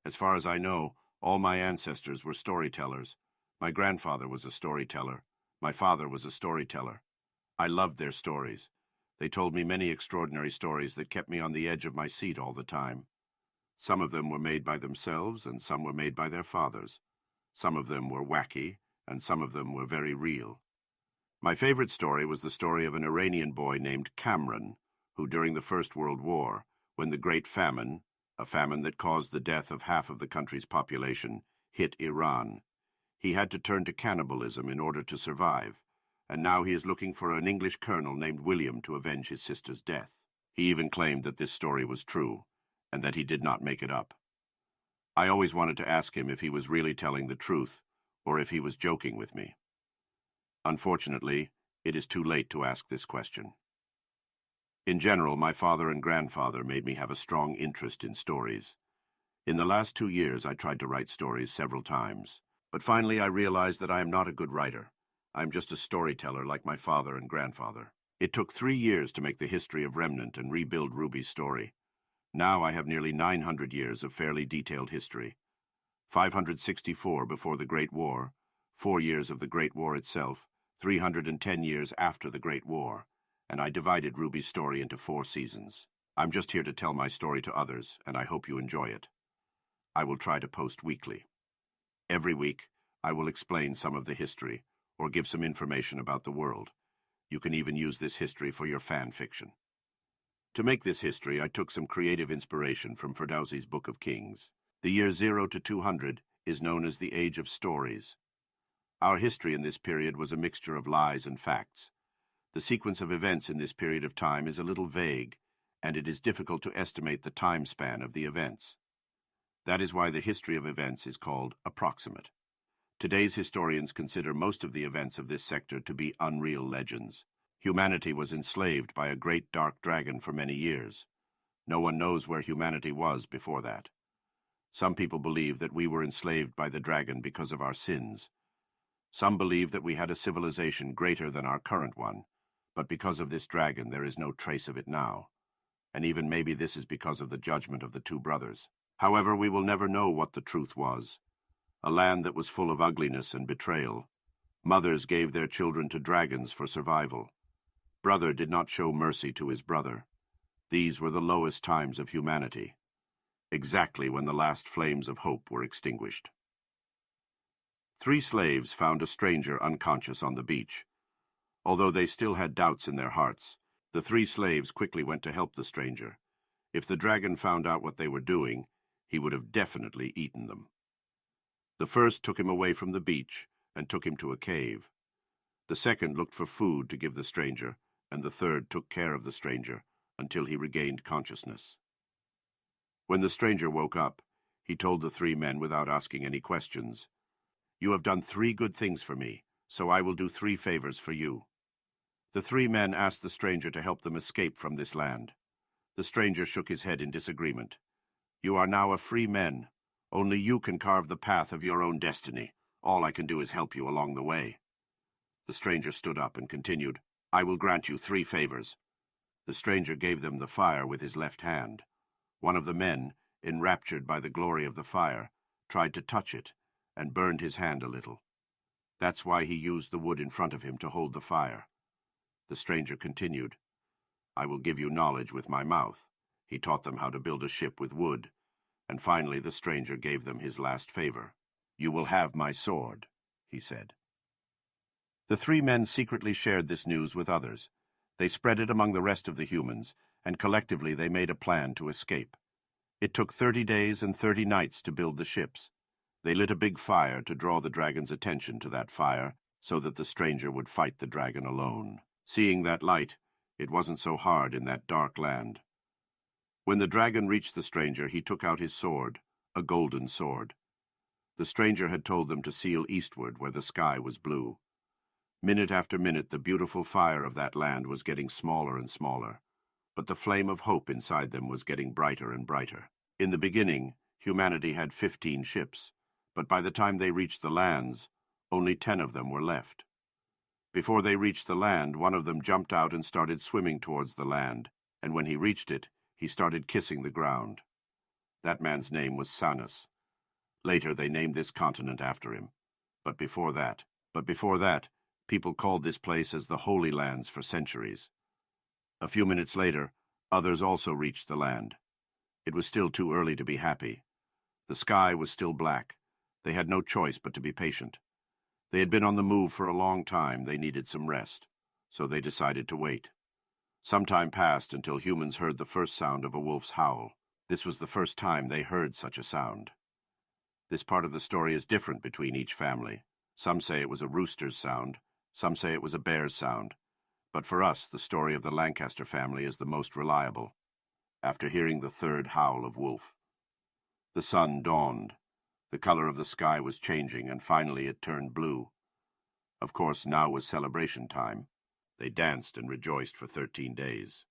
As far as I know, all my ancestors were storytellers. My grandfather was a storyteller. My father was a storyteller. I loved their stories. They told me many extraordinary stories that kept me on the edge of my seat all the time. Some of them were made by themselves, and some were made by their fathers. Some of them were wacky, and some of them were very real. My favorite story was the story of an Iranian boy named Cameron, who during the First World War, when the Great Famine, a famine that caused the death of half of the country's population, hit Iran, he had to turn to cannibalism in order to survive, and now he is looking for an English colonel named William to avenge his sister's death. He even claimed that this story was true, and that he did not make it up. I always wanted to ask him if he was really telling the truth, or if he was joking with me. Unfortunately, it is too late to ask this question. In general, my father and grandfather made me have a strong interest in stories. In the last 2 years, I tried to write stories several times, but finally I realized that I am not a good writer. I am just a storyteller like my father and grandfather. It took 3 years to make the history of Remnant and rebuild Ruby's story. Now I have nearly 900 years of fairly detailed history. 564 before the Great War, 4 years of the Great War itself, 310 years after the Great War, and I divided Ruby's story into 4 seasons. I'm just here to tell my story to others, and I hope you enjoy it. I will try to post weekly. Every week, I will explain some of the history, or give some information about the world. You can even use this history for your fan fiction. To make this history, I took some creative inspiration from Ferdowsi's Book of Kings. The year 0 to 200 is known as the Age of Stories. Our history in this period was a mixture of lies and facts. The sequence of events in this period of time is a little vague, and it is difficult to estimate the time span of the events. That is why the history of events is called approximate. Today's historians consider most of the events of this sector to be unreal legends. Humanity was enslaved by a great dark dragon for many years. No one knows where humanity was before that. Some people believe that we were enslaved by the dragon because of our sins. Some believe that we had a civilization greater than our current one, but because of this dragon there is no trace of it now. And even maybe this is because of the judgment of the 2 brothers. However, we will never know what the truth was. A land that was full of ugliness and betrayal. Mothers gave their children to dragons for survival. Brother did not show mercy to his brother. These were the lowest times of humanity, exactly when the last flames of hope were extinguished. 3 slaves found a stranger unconscious on the beach. Although they still had doubts in their hearts, the 3 slaves quickly went to help the stranger. If the dragon found out what they were doing, he would have definitely eaten them. The first took him away from the beach and took him to a cave. The second looked for food to give the stranger, and the third took care of the stranger until he regained consciousness. When the stranger woke up, he told the 3 men without asking any questions, "You have done 3 good things for me, so I will do 3 favors for you." The 3 men asked the stranger to help them escape from this land. The stranger shook his head in disagreement. "You are now a free men. Only you can carve the path of your own destiny. All I can do is help you along the way." The stranger stood up and continued, "I will grant you 3 favors." The stranger gave them the fire with his left hand. One of the men, enraptured by the glory of the fire, tried to touch it and burned his hand a little. That's why he used the wood in front of him to hold the fire. The stranger continued, "I will give you knowledge with my mouth." He taught them how to build a ship with wood, and finally the stranger gave them his last favor. "You will have my sword," he said. The 3 men secretly shared this news with others. They spread it among the rest of the humans, and collectively they made a plan to escape. It took 30 days and 30 nights to build the ships. They lit a big fire to draw the dragon's attention to that fire, so that the stranger would fight the dragon alone. Seeing that light, it wasn't so hard in that dark land. When the dragon reached the stranger, he took out his sword, a golden sword. The stranger had told them to sail eastward where the sky was blue. Minute after minute, the beautiful fire of that land was getting smaller and smaller, but the flame of hope inside them was getting brighter and brighter. In the beginning, humanity had 15 ships, but by the time they reached the lands, only 10 of them were left. Before they reached the land, one of them jumped out and started swimming towards the land, and when he reached it, he started kissing the ground. That man's name was Sanus, Later, they named this continent after him. But before that, people called this place as the Holy Lands for centuries. A few minutes later, others also reached the land. It was still too early to be happy. The sky was still black. They had no choice but to be patient. They had been on the move for a long time. They needed some rest. So they decided to wait. Some time passed until humans heard the first sound of a wolf's howl. This was the first time they heard such a sound. This part of the story is different between each family. Some say it was a rooster's sound. Some say it was a bear's sound. But for us, the story of the Lancaster family is the most reliable. After hearing the third howl of wolf, the sun dawned. The color of the sky was changing, and finally it turned blue. Of course, now was celebration time. They danced and rejoiced for 13 days.